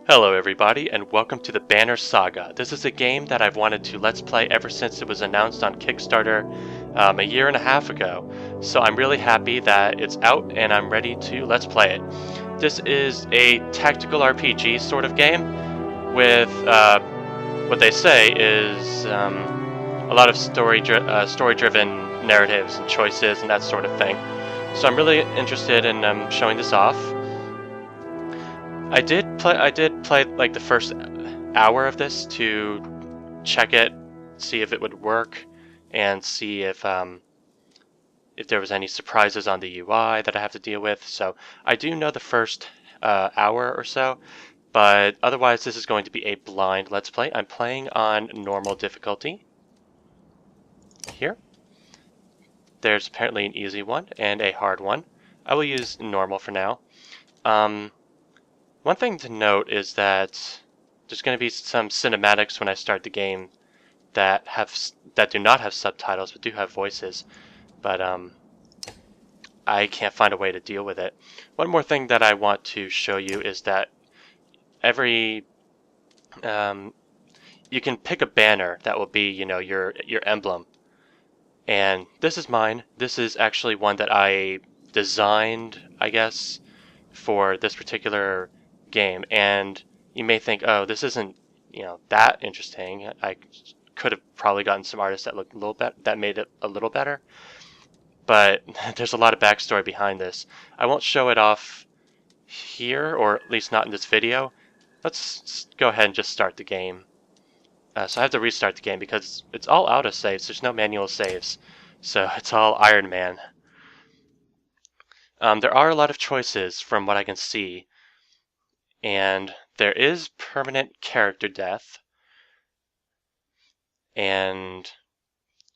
Hello everybody, and welcome to the Banner Saga. This is a game that I've wanted to Let's Play ever since it was announced on Kickstarter a year and a half ago. So I'm really happy that it's out and I'm ready to Let's Play it. This is a tactical RPG sort of game with what they say is a lot of story-driven narratives and choices and that sort of thing. So I'm really interested in showing this off. I did play like the first hour of this to check it, see if it would work, and see if there was any surprises on the UI that I have to deal with. So I do know the first hour or so, but otherwise this is going to be a blind Let's Play. I'm playing on normal difficulty. Here. There's apparently an easy one and a hard one. I will use normal for now. One thing to note is that there's going to be some cinematics when I start the game that do not have subtitles but do have voices, but I can't find a way to deal with it. One more thing that I want to show you is that you can pick a banner that will be, you know, your emblem. And this is mine. This is actually one that I designed, I guess, for this particular game. And you may think, oh, this isn't, you know, that interesting. I could have probably gotten some artists that looked a little better, that made it a little better. But there's a lot of backstory behind this. I won't show it off here, or at least not in this video. Let's go ahead and just start the game. So I have to restart the game because it's all auto saves. There's no manual saves. So it's all Iron Man. There are a lot of choices from what I can see. And there is permanent character death. And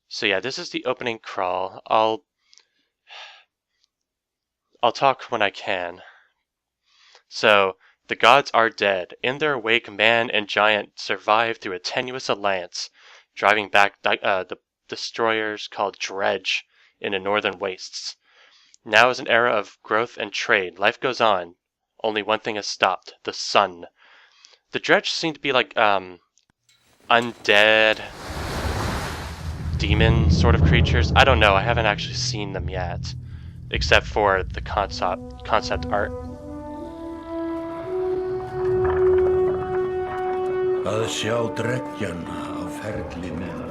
so yeah, this is the opening crawl. I'll talk when I can. So, the gods are dead. In their wake, man and giant survive through a tenuous alliance, driving back the destroyers called Dredge in the northern wastes. Now is an era of growth and trade. Life goes on. Only one thing has stopped: the sun. The Dredge seem to be like undead demon sort of creatures. I don't know. I haven't actually seen them yet, except for the concept art. Að sjá dreggjana á ferli meðal.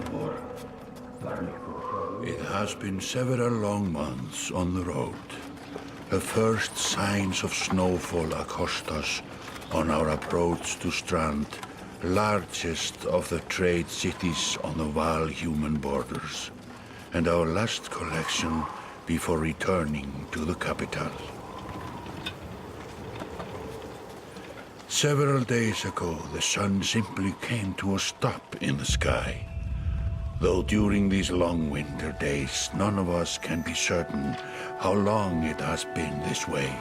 It has been several long months on the road. The first signs of snowfall accost us on our approach to Strand, largest of the trade cities on the Val-human borders, and our last collection before returning to the capital. Several days ago, the sun simply came to a stop in the sky. Though during these long winter days, none of us can be certain how long it has been this way.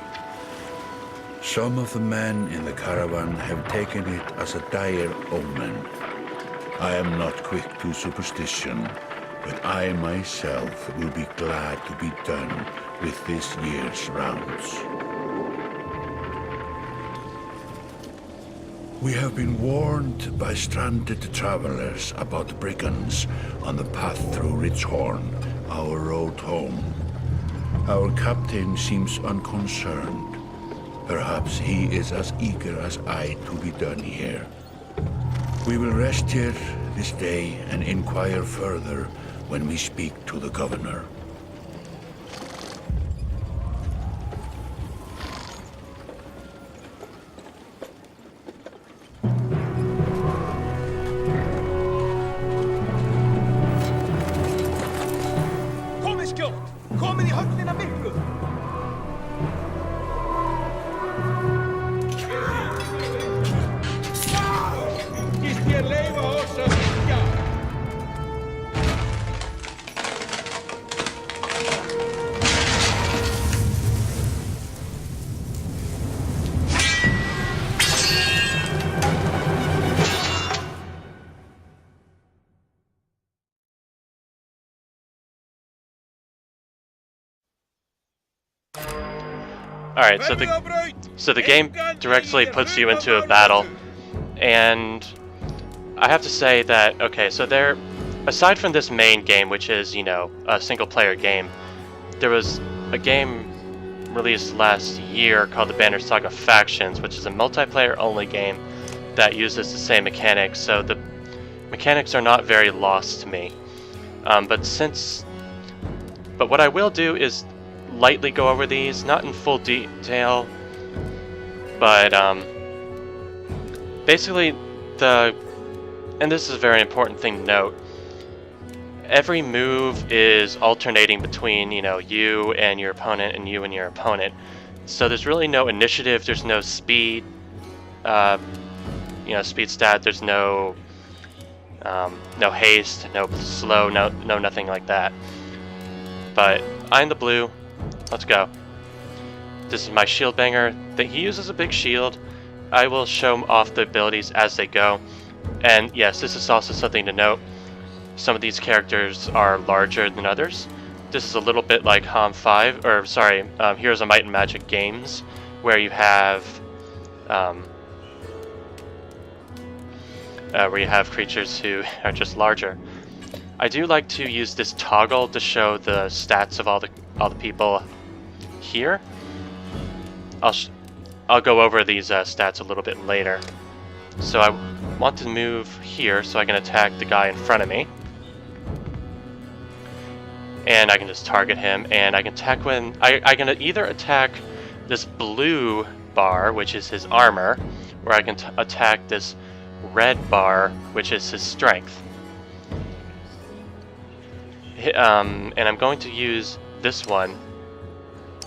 Some of the men in the caravan have taken it as a dire omen. I am not quick to superstition, but I myself will be glad to be done with this year's rounds. We have been warned by stranded travelers about brigands on the path through Ridgehorn, our road home. Our captain seems unconcerned. Perhaps he is as eager as I to be done here. We will rest here this day and inquire further when we speak to the governor. Komið í höllina miklu! Gist ég leyfa oss að byggja? Alright, so the game directly puts you into a battle, and I have to say that, okay, so there, aside from this main game, which is, you know, a single-player game, there was a game released last year called the Banner Saga Factions, which is a multiplayer-only game that uses the same mechanics, so the mechanics are not very lost to me. But what I will do is lightly go over these, not in full detail, but basically and this is a very important thing to note, every move is alternating between, you know, you and your opponent and you and your opponent. So there's really no initiative, there's no speed, you know, speed stat, there's no haste, no slow, no nothing like that. But I'm the blue. Let's go. This is my shield banger. He uses a big shield. I will show off the abilities as they go. And yes, this is also something to note. Some of these characters are larger than others. This is a little bit like Heroes of Might and Magic games, where you have creatures who are just larger. I do like to use this toggle to show the stats of all the people here. I'll go over these stats a little bit later. So I want to move here so I can attack the guy in front of me. And I can just target him, and I can attack I can either attack this blue bar, which is his armor, or I can attack this red bar, which is his strength. And I'm going to use this one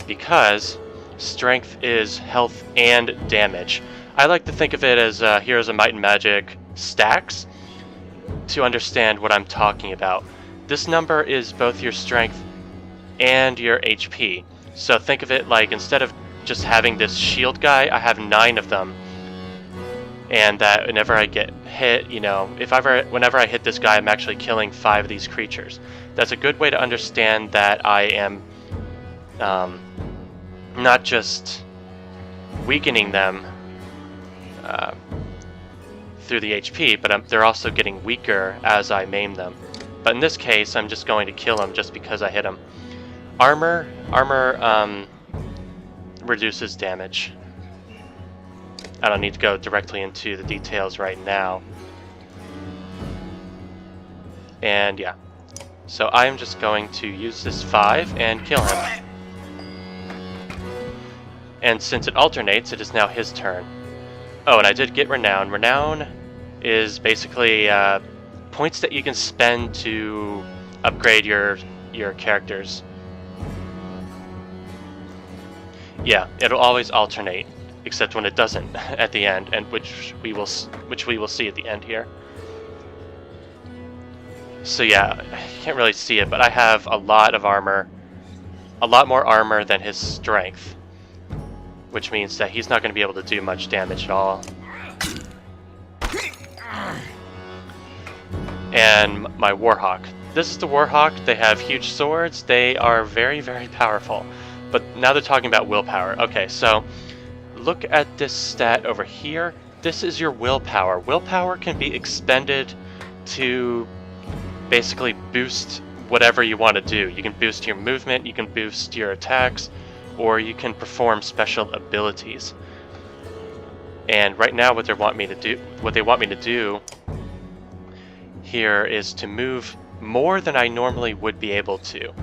because strength is health and damage. I like to think of it as Heroes of Might and Magic stacks to understand what I'm talking about. This number is both your strength and your HP. So think of it like, instead of just having this shield guy, I have 9 of them. And that whenever I get hit, you know, whenever I hit this guy, I'm actually killing 5 of these creatures. That's a good way to understand that I am not just weakening them through the HP, but they're also getting weaker as I maim them. But in this case, I'm just going to kill him just because I hit him. Armor reduces damage. I don't need to go directly into the details right now. And yeah. So I'm just going to use this 5 and kill him. And since it alternates, it is now his turn. Oh, and I did get Renown. Renown is basically points that you can spend to upgrade your characters. Yeah, it'll always alternate, except when it doesn't at the end, and which we will see at the end here. So yeah, I can't really see it, but I have a lot of armor, a lot more armor than his strength, which means that he's not going to be able to do much damage at all. And my Warhawk. This is the Warhawk. They have huge swords. They are very, very powerful. But now they're talking about willpower. Okay, so look at this stat over here. This is your willpower. Willpower can be expended to basically boost whatever you want to do. You can boost your movement, you can boost your attacks, or you can perform special abilities. And right now what they want me to do here is to move more than I normally would be able to.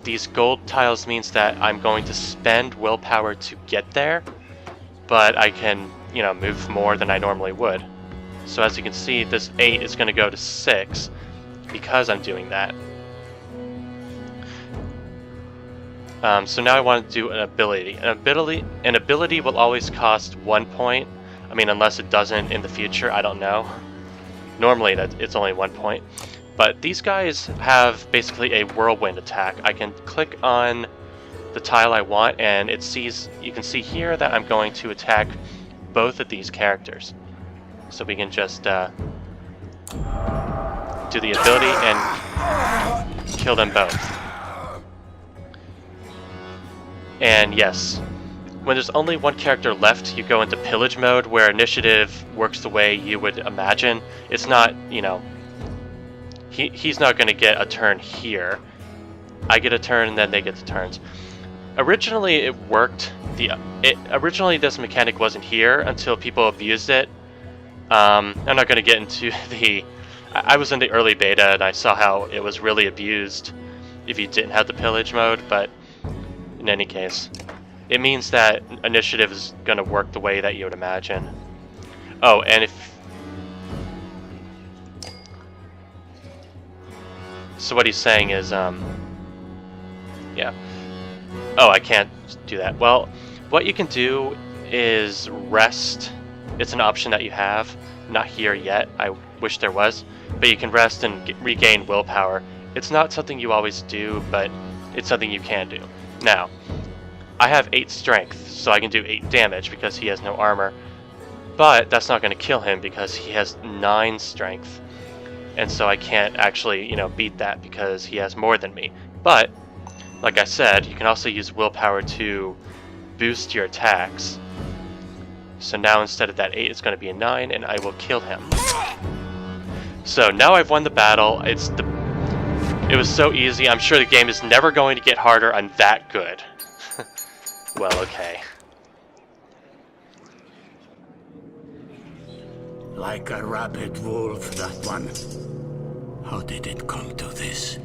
These gold tiles means that I'm going to spend willpower to get there, but I can, you know, move more than I normally would. So as you can see, this 8 is going to go to 6 because I'm doing that. So now I want to do an ability. An ability will always cost 1 point. I mean, unless it doesn't in the future, I don't know. Normally it's only 1 point. But these guys have basically a whirlwind attack. I can click on the tile I want, and you can see here that I'm going to attack both of these characters. So we can just do the ability and kill them both. And yes, when there's only one character left, you go into pillage mode, where initiative works the way you would imagine. It's not, you know, he's not going to get a turn here. I get a turn, and then they get the turns. Originally, it worked. Originally, this mechanic wasn't here until people abused it. I'm not going to get into the... I was in the early beta, and I saw how it was really abused if you didn't have the pillage mode, but in any case, it means that initiative is going to work the way that you would imagine. Oh, and if... So what he's saying is, yeah. Oh, I can't do that. Well, what you can do is rest. It's an option that you have. Not here yet. I wish there was. But you can rest and regain willpower. It's not something you always do, but it's something you can do. Now, I have 8 strength, so I can do 8 damage because he has no armor. But that's not going to kill him because he has 9 strength. And so I can't actually, you know, beat that because he has more than me. But like I said, you can also use willpower to boost your attacks. So now instead of that 8, it's going to be a 9, and I will kill him. So now I've won the battle. It was so easy. I'm sure the game is never going to get harder. I'm that good. Well, okay. Like a rabid wolf, that one. How did it come to this?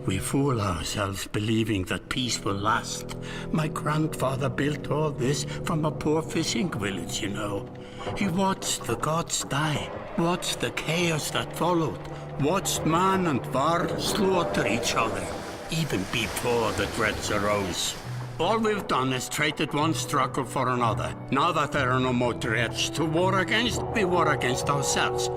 We fool ourselves believing that peace will last. My grandfather built all this from a poor fishing village, you know. He watched the gods die, watched the chaos that followed, watched man and var slaughter each other, even before the dreads arose. All we've done is traded one struggle for another. Now that there are no more dreads to war against, we war against ourselves.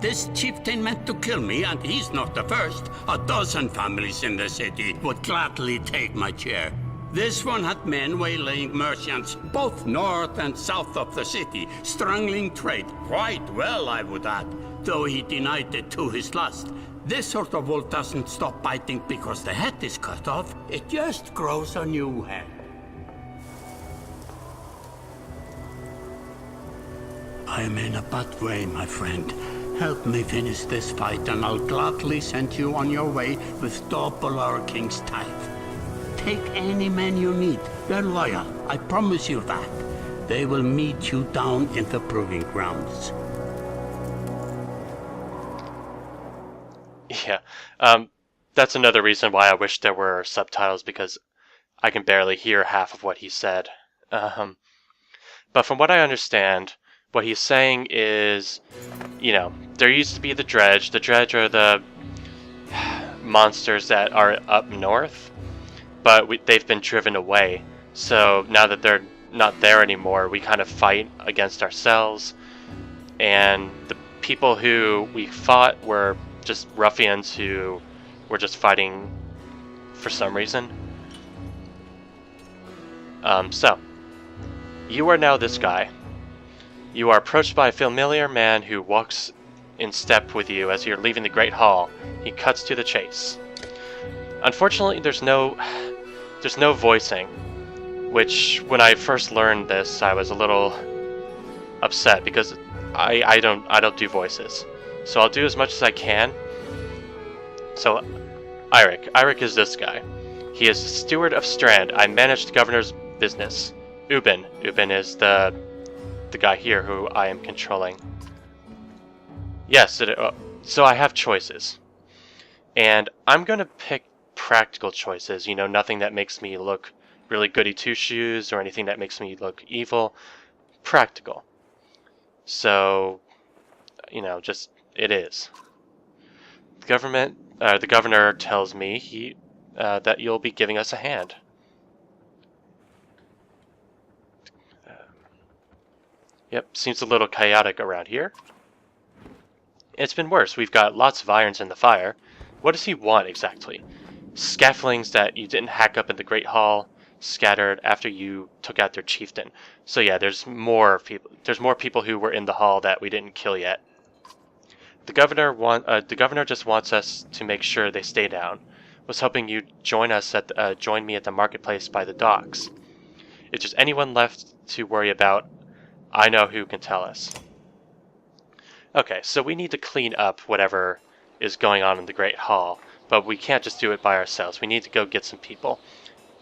This chieftain meant to kill me, and he's not the first. A dozen families in the city would gladly take my chair. This one had men waylaying merchants, both north and south of the city, strangling trade, quite well, I would add, though he denied it to his lust. This sort of wolf doesn't stop biting because the head is cut off. It just grows a new head. I'm in a bad way, my friend. Help me finish this fight, and I'll gladly send you on your way with double our king's tithe. Take any men you need. They're loyal, I promise you that. They will meet you down in the proving grounds. Yeah, that's another reason why I wish there were subtitles, because I can barely hear half of what he said. But from what I understand, what he's saying is, you know, there used to be the Dredge. The Dredge are the monsters that are up north, but they've been driven away. So now that they're not there anymore, we kind of fight against ourselves. And the people who we fought were just ruffians who were just fighting for some reason. So, you are now this guy. You are approached by a familiar man who walks in step with you as you're leaving the Great Hall. He cuts to the chase. Unfortunately, there's no voicing, which when I first learned this, I was a little upset because I don't do voices. So I'll do as much as I can. So, Eirik is this guy. He is the steward of Strand. I manage the governor's business. Ubin is the guy here who I am controlling. Yes, so I have choices. And I'm going to pick practical choices, you know, nothing that makes me look really goody two-shoes or anything that makes me look evil. Practical. So, you know, just, it is. The governor tells me that you'll be giving us a hand. Yep, seems a little chaotic around here. It's been worse. We've got lots of irons in the fire. What does he want exactly? Scaffoldings that you didn't hack up in the Great Hall, scattered after you took out their chieftain. So yeah, there's more people who were in the hall that we didn't kill yet. The governor just wants us to make sure they stay down. Was hoping you'd join me at the marketplace by the docks. If there's anyone left to worry about, I know who can tell us. Okay, so we need to clean up whatever is going on in the Great Hall, but we can't just do it by ourselves. We need to go get some people.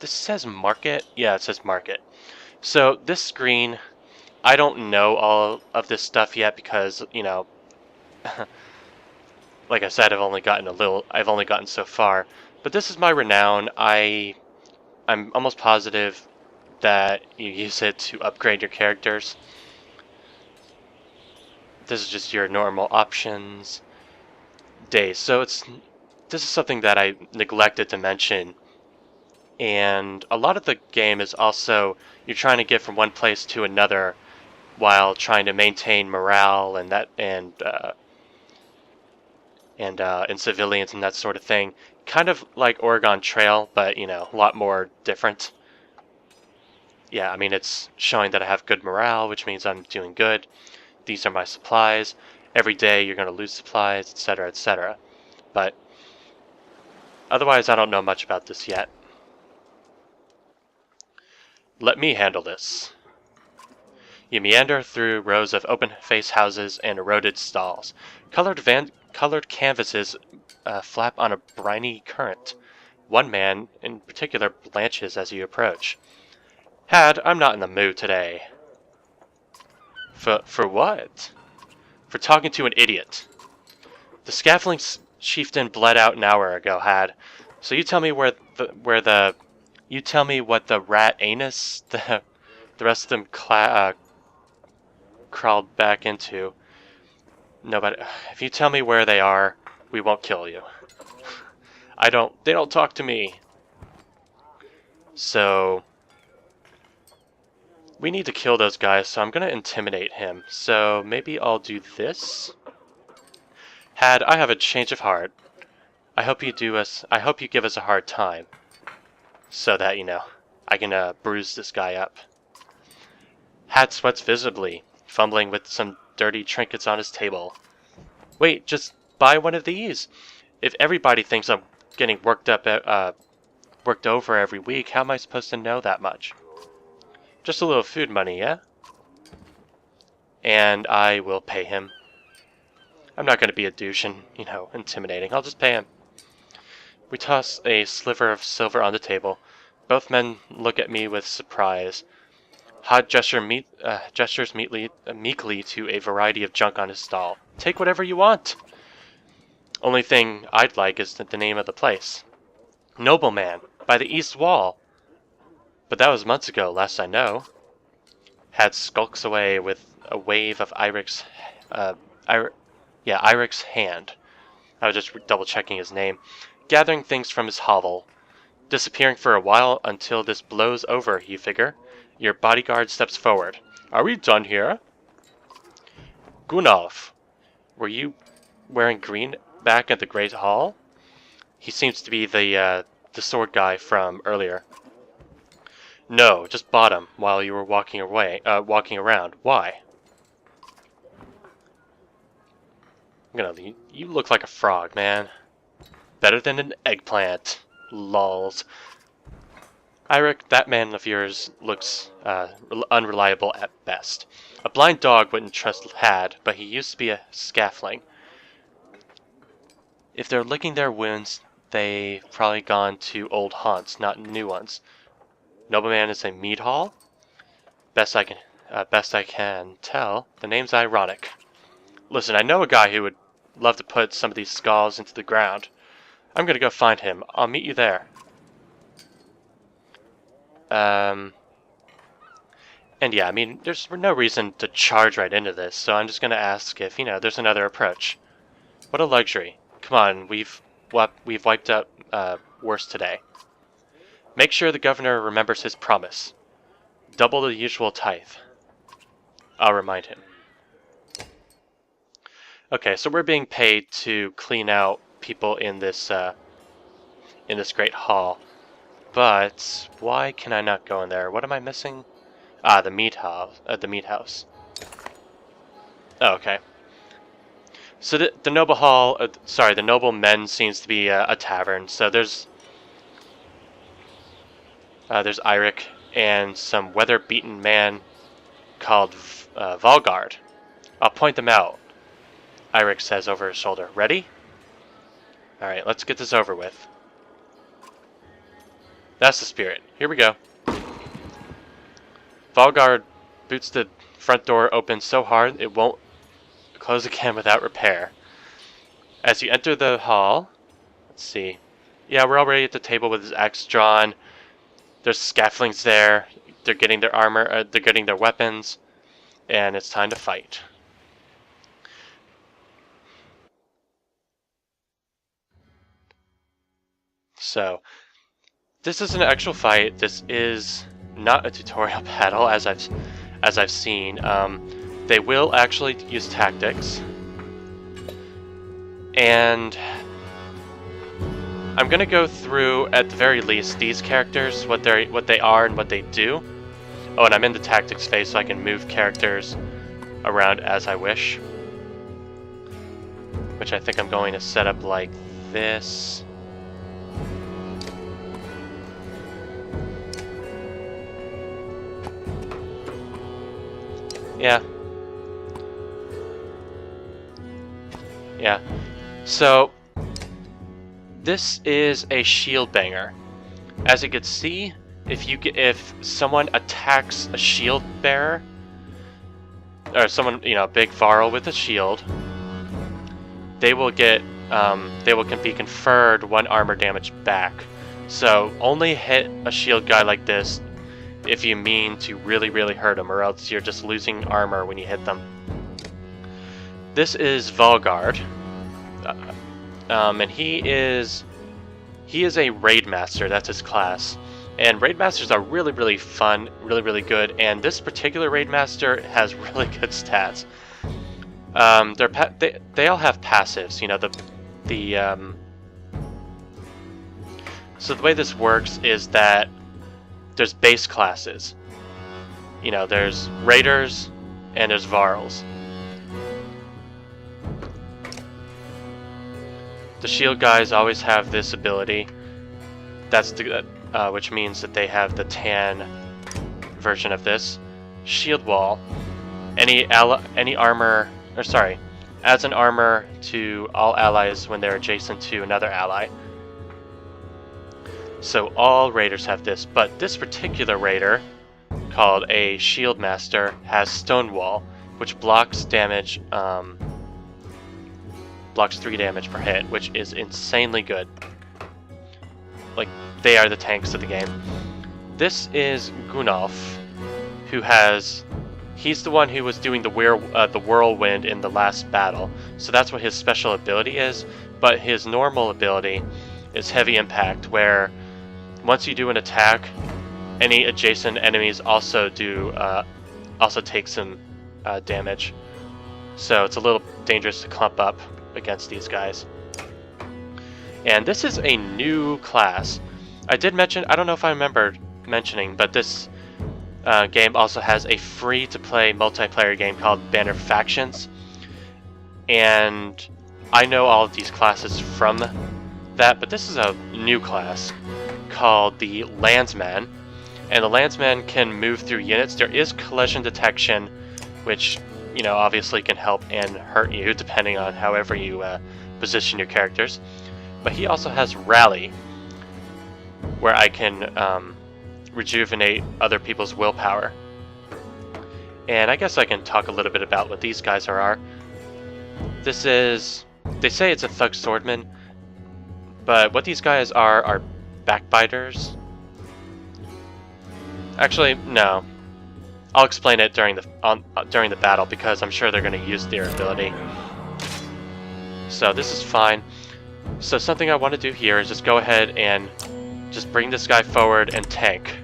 This says market? Yeah, it says market. So this screen, I don't know all of this stuff yet because, you know, like I said, I've only gotten so far. But this is my renown. I'm almost positive that you use it to upgrade your characters. This is just your normal options. Days. So this is something that I neglected to mention. And a lot of the game is also you're trying to get from one place to another while trying to maintain morale and civilians and that sort of thing. Kind of like Oregon Trail, but you know, a lot more different. Yeah, I mean, it's showing that I have good morale, which means I'm doing good. These are my supplies. Every day you're going to lose supplies, etc., etc. But otherwise, I don't know much about this yet. Let me handle this. You meander through rows of open-faced houses and eroded stalls. Colored canvases flap on a briny current. One man in particular blanches as you approach. Had, I'm not in the mood today. For what? For talking to an idiot. The scaffolding chieftain bled out an hour ago, Had. So you tell me you tell me what the rat anus the rest of them crawled back into. No, but if you tell me where they are, we won't kill you. They don't talk to me. So we need to kill those guys, so I'm gonna intimidate him. So maybe I'll do this. Had, I have a change of heart. I hope you give us a hard time. So that, you know, I can bruise this guy up. Had sweats visibly, fumbling with some dirty trinkets on his table. Wait, just buy one of these. If everybody thinks I'm getting worked over every week, how am I supposed to know that much? Just a little food money, yeah? And I will pay him. I'm not going to be a douche and, you know, intimidating. I'll just pay him. We toss a sliver of silver on the table. Both men look at me with surprise. Hod gestures meekly to a variety of junk on his stall. Take whatever you want. Only thing I'd like is the name of the place. Nobleman, by the east wall. But that was months ago, last I know. Had skulks away with a wave of Irik's hand. I was just double checking his name. Gathering things from his hovel. Disappearing for a while until this blows over, you figure. Your bodyguard steps forward. Are we done here? Gunalf, were you wearing green back at the Great Hall? He seems to be the sword guy from earlier. No, just bought him while you were walking around. Why? You look like a frog, man. Better than an eggplant. Lols. Irik, that man of yours looks unreliable at best. A blind dog wouldn't trust Had, but he used to be a scaffolding. If they're licking their wounds, they've probably gone to old haunts, not new ones. Nobleman is a mead hall? Best I can tell, the name's ironic. Listen, I know a guy who would love to put some of these skulls into the ground. I'm gonna go find him. I'll meet you there. And yeah, I mean, there's no reason to charge right into this, so I'm just gonna ask if, you know, there's another approach. What a luxury. Come on, we've wiped out worse today. Make sure the governor remembers his promise. Double the usual tithe. I'll remind him. Okay, so we're being paid to clean out people in this great hall. But why can I not go in there? What am I missing? Ah, the meat house. Oh, okay. So the noble hall, the noble men seems to be a tavern. So there's Irik and some weather-beaten man called Valgard. I'll point them out, Eirik says over his shoulder. Ready? Alright, let's get this over with. That's the spirit. Here we go. Valgard boots the front door open so hard it won't close again without repair. As you enter the hall, let's see. Yeah, we're already at the table with his axe drawn. There's scaffoldings there. They're getting their armor, they're getting their weapons, and it's time to fight. So, this is an actual fight. This is not a tutorial battle, as I've seen. They will actually use tactics, and I'm gonna go through at the very least these characters, what they are and what they do. Oh, and I'm in the tactics phase, so I can move characters around as I wish, which I think I'm going to set up like this. Yeah. So this is a shield banger. As you can see, if someone attacks a shield bearer, or someone, a big Varl with a shield, they will be conferred 1 armor damage back. So only hit a shield guy like this if you mean to really, really hurt them, or else you're just losing armor when you hit them. This is Valgard, and he is a raid master. That's his class, and raid masters are really, really fun, really, really good. And this particular raid master has really good stats. They all have passives. So the way this works is that there's base classes. There's raiders and there's Varls. The shield guys always have this ability. That's which means that they have the tan version of this. Shield wall. Any armor, adds an armor to all allies when they're adjacent to another ally. So all raiders have this, but this particular raider, called a shield master, has Stonewall, which blocks damage, blocks 3 damage per hit, which is insanely good. Like, they are the tanks of the game. This is Gunnulf, he's the one who was doing the whirlwind in the last battle, so that's what his special ability is, but his normal ability is heavy impact, where once you do an attack, any adjacent enemies also take some damage. So it's a little dangerous to clump up against these guys. And this is a new class. I did mention, I don't know if I remember mentioning, but this game also has a free-to-play multiplayer game called Banner Factions. And I know all of these classes from that, but this is a new class called the Landsman. And the Landsman can move through units. There is collision detection, which obviously can help and hurt you depending on however you position your characters. But he also has Rally, where I can rejuvenate other people's willpower. And I guess I can talk a little bit about what these guys are. They say it's a thug swordman, but what these guys are backbiters. Actually, no. I'll explain it during the battle, because I'm sure they're going to use their ability. So this is fine. So something I want to do here is just go ahead and just bring this guy forward and tank.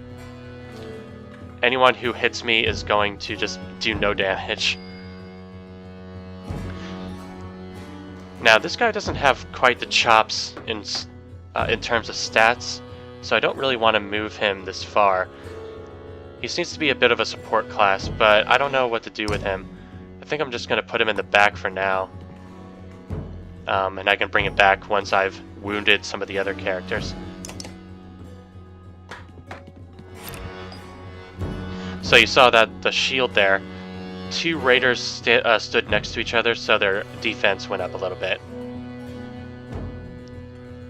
Anyone who hits me is going to just do no damage. Now this guy doesn't have quite the chops in terms of stats, so I don't really want to move him this far. He seems to be a bit of a support class, but I don't know what to do with him. I think I'm just going to put him in the back for now. And I can bring him back once I've wounded some of the other characters. So you saw that the shield there, two raiders stood next to each other, so their defense went up a little bit.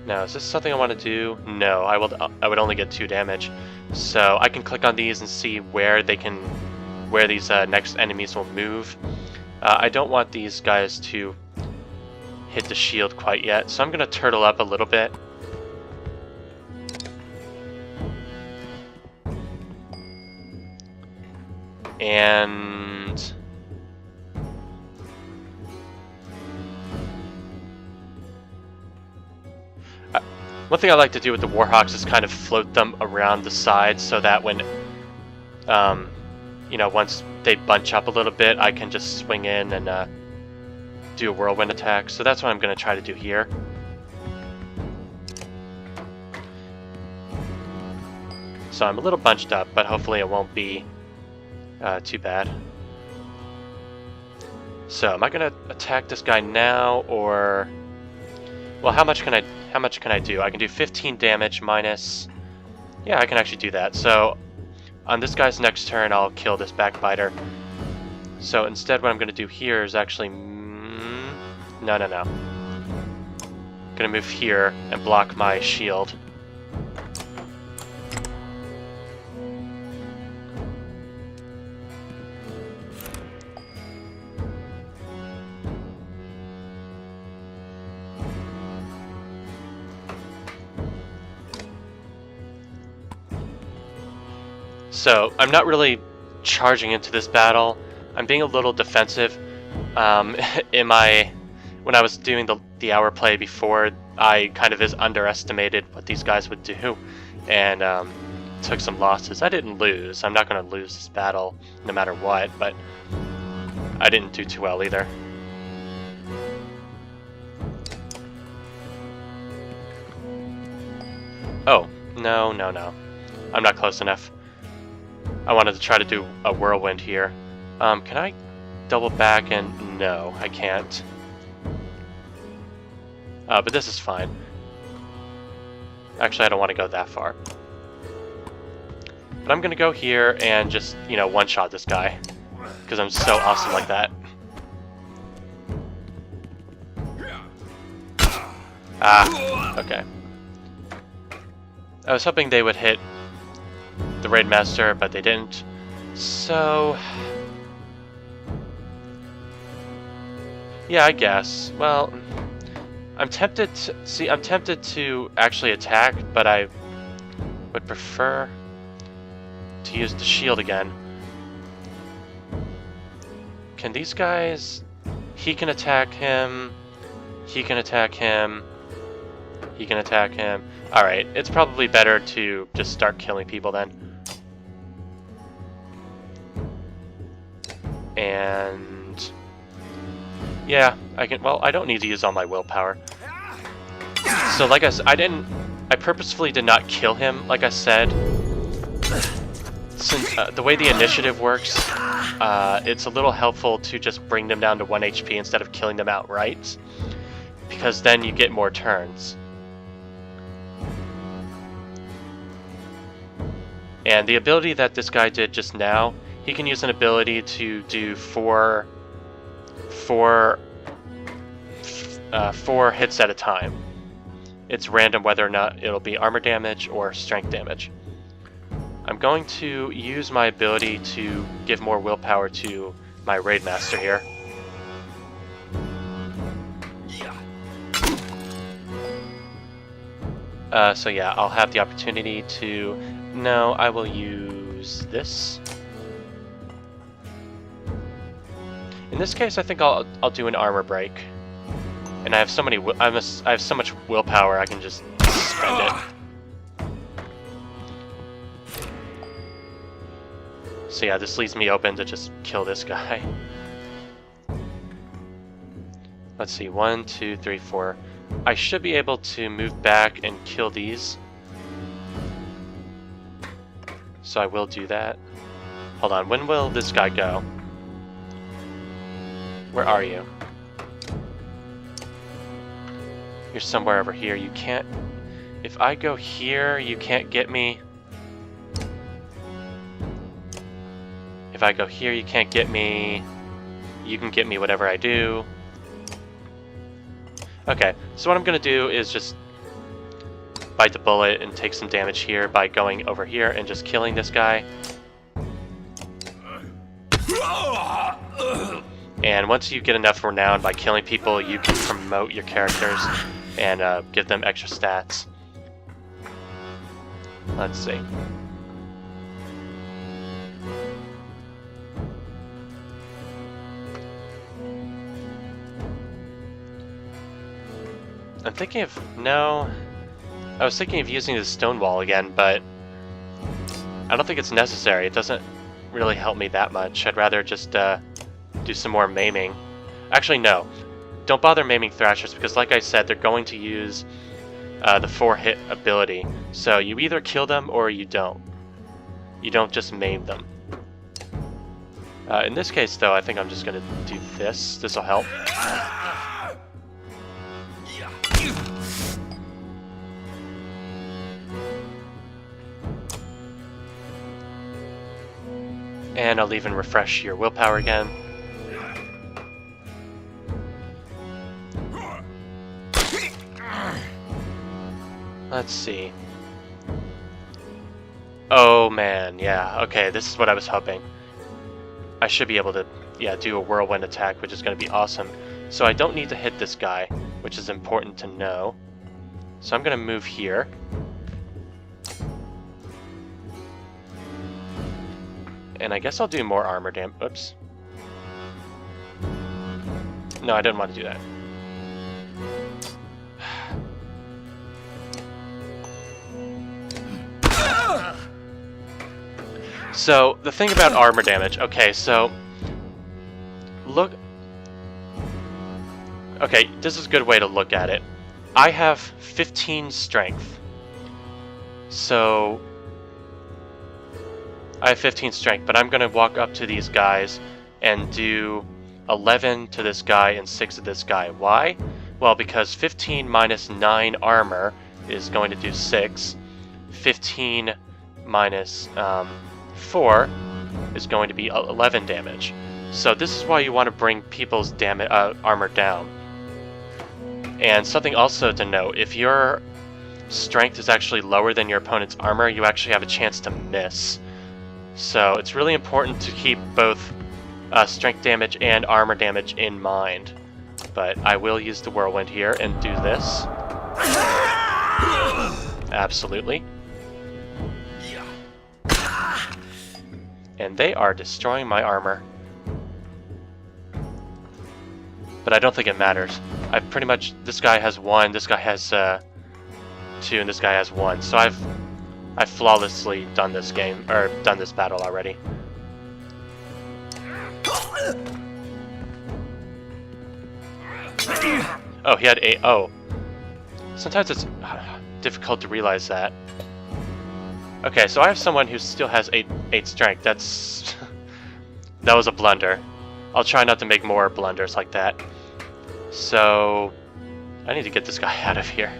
Now, is this something I want to do? No, I would only get 2 damage. So I can click on these and see where these next enemies will move. I don't want these guys to hit the shield quite yet, so I'm going to turtle up a little bit. And one thing I like to do with the Warhawks is kind of float them around the side so that when, you know, once they bunch up a little bit, I can just swing in and do a whirlwind attack. So that's what I'm going to try to do here. So I'm a little bunched up, but hopefully it won't be too bad. So am I going to attack this guy now, or... Well, how much can I do? I can do 15 damage minus... Yeah, I can actually do that. So on this guy's next turn, I'll kill this backbiter. So instead, what I'm going to do here is actually... No. I'm going to move here and block my shield. So I'm not really charging into this battle. I'm being a little defensive. When I was doing the hour play before, I kind of underestimated what these guys would do, and took some losses. I didn't lose. I'm not going to lose this battle no matter what, but I didn't do too well either. Oh, no. I'm not close enough. I wanted to try to do a whirlwind here. Can I double back? And no, I can't. But this is fine. Actually, I don't want to go that far. But I'm going to go here and just, you know, one-shot this guy. Because I'm so awesome like that. Ah, okay. I was hoping they would hit the Raid Master, but they didn't. So... yeah, I guess. Well... I'm tempted to actually attack, but I would prefer to use the shield again. Can these guys... He can attack him. He can attack him. He can attack him. Alright, it's probably better to just start killing people then. And... yeah, I can... well, I don't need to use all my willpower. So like I said, I purposefully did not kill him, like I said. Since the way the initiative works, it's a little helpful to just bring them down to 1 HP instead of killing them outright. Because then you get more turns. And the ability that this guy did just now, he can use an ability to do four hits at a time. It's random whether or not it'll be armor damage or strength damage. I'm going to use my ability to give more willpower to my Raid Master here. So yeah, I'll have the opportunity to... no, I will use this. In this case, I think I'll do an armor break. And I have so many. I have so much willpower. I can just spend it. So yeah, this leaves me open to just kill this guy. Let's see, 1, 2, 3, 4. I should be able to move back and kill these. So I will do that. Hold on, when will this guy go? Where are you? You're somewhere over here. You can't... if I go here, you can't get me. If I go here, you can't get me. You can get me whatever I do. Okay, so what I'm going to do is just bite the bullet and take some damage here by going over here and just killing this guy. And once you get enough renown by killing people, you can promote your characters and give them extra stats. Let's see. I'm thinking of... no. I was thinking of using the stone wall again, but I don't think it's necessary. It doesn't really help me that much. I'd rather just do some more maiming. Actually, no. Don't bother maiming Thrashers, because like I said, they're going to use the 4-hit ability. So you either kill them or you don't. You don't just maim them. In this case, though, I think I'm just going to do this. This will help. And I'll even refresh your willpower again. Let's see. Oh man, yeah, okay, this is what I was hoping. I should be able to, yeah, do a whirlwind attack, which is going to be awesome. So I don't need to hit this guy, which is important to know. So I'm going to move here. And I guess I'll do more armor damage. Oops. No, I didn't want to do that. So, the thing about armor damage... okay, so... look... okay, this is a good way to look at it. I have 15 strength. So... I have 15 strength, but I'm going to walk up to these guys and do 11 to this guy and 6 to this guy. Why? Well, because 15 minus 9 armor is going to do 6. 15 minus 4 is going to be 11 damage. So this is why you want to bring people's armor down. And something also to note, if your strength is actually lower than your opponent's armor, you actually have a chance to miss. So it's really important to keep both strength damage and armor damage in mind. But I will use the whirlwind here and do this. Absolutely. And they are destroying my armor. But I don't think it matters. I've pretty much... this guy has 1, this guy has 2, and this guy has 1. So I've flawlessly done this game, or done this battle already. Oh, he had 8. Oh. Sometimes it's difficult to realize that. Okay, so I have someone who still has 8 strength. That's... that was a blunder. I'll try not to make more blunders like that. So... I need to get this guy out of here.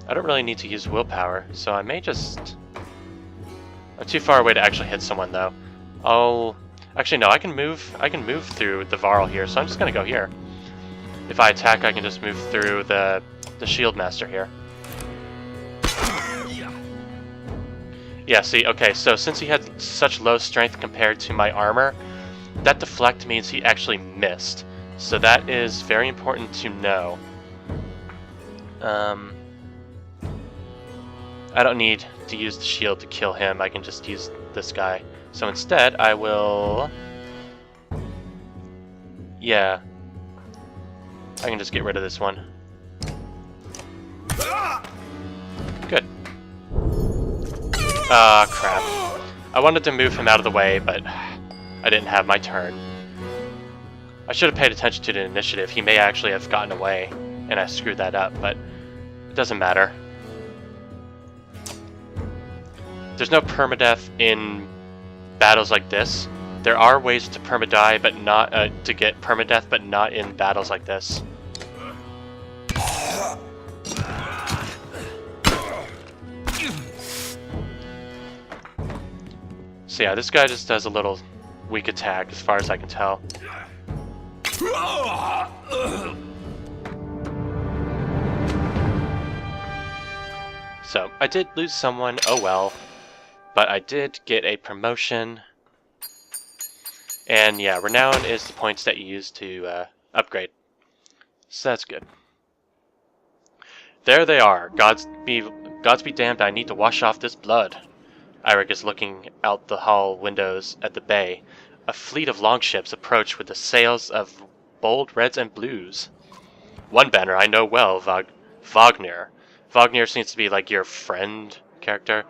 I don't really need to use willpower, so I may just... I'm too far away to actually hit someone, though. I'll... actually, no, I can move through the Varl here, so I'm just gonna go here. If I attack, I can just move through the Shield Master here. Yeah, see, okay, so since he had such low strength compared to my armor, that deflect means he actually missed. So that is very important to know. I don't need to use the shield to kill him, I can just use this guy. So instead, I will... yeah. I can just get rid of this one. Good. Ah, crap. I wanted to move him out of the way, but I didn't have my turn. I should have paid attention to the initiative. He may actually have gotten away, and I screwed that up, but it doesn't matter. There's no permadeath in battles like this. There are ways to permadie, but not to get permadeath, but not in battles like this. So yeah, this guy just does a little weak attack as far as I can tell. So I did lose someone, oh well, but I did get a promotion. And yeah, renown is the points that you use to upgrade. So that's good. There they are. Gods be damned, I need to wash off this blood. Eirik is looking out the hall windows at the bay. A fleet of longships approach with the sails of bold reds and blues. One banner I know well, Wagner. Wagner seems to be like your friend character.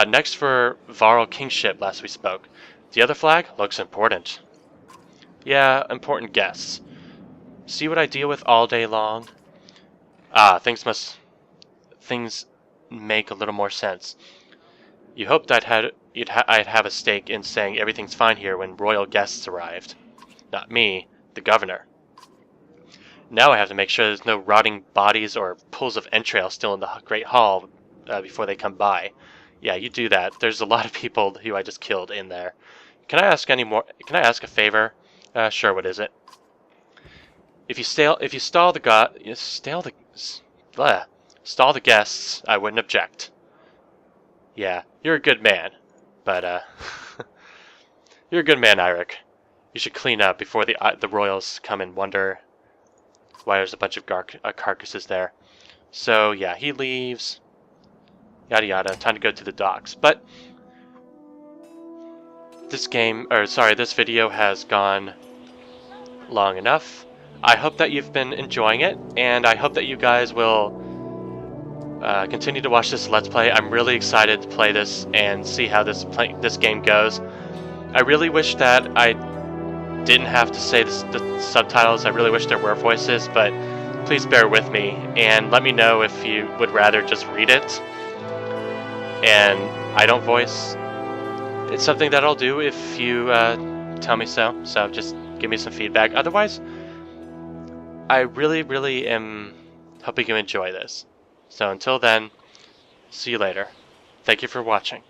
Next for Varl Kingship, last we spoke. The other flag looks important. Yeah, important guests. See what I deal with all day long? Ah, things make a little more sense. You hoped I'd have a stake in saying everything's fine here when royal guests arrived. Not me, the governor. Now I have to make sure there's no rotting bodies or pools of entrails still in the Great Hall before they come by. Yeah, you do that. There's a lot of people who I just killed in there. Can I ask a favor? Sure. What is it? If you stall the guests, I wouldn't object. Yeah, you're a good man, but you're a good man, Eirik. You should clean up before the royals come and wonder why there's a bunch of carcasses there. So yeah, he leaves. Yada yada. Time to go to the docks. But this video has gone long enough. I hope that you've been enjoying it, and I hope that you guys will continue to watch this Let's Play. I'm really excited to play this and see how this game goes. I really wish that I didn't have to say the subtitles. I really wish there were voices, but please bear with me and let me know if you would rather just read it and I don't voice. It's something that I'll do if you tell me so. So just give me some feedback. Otherwise, I really am hoping you enjoy this. So until then, see you later. Thank you for watching.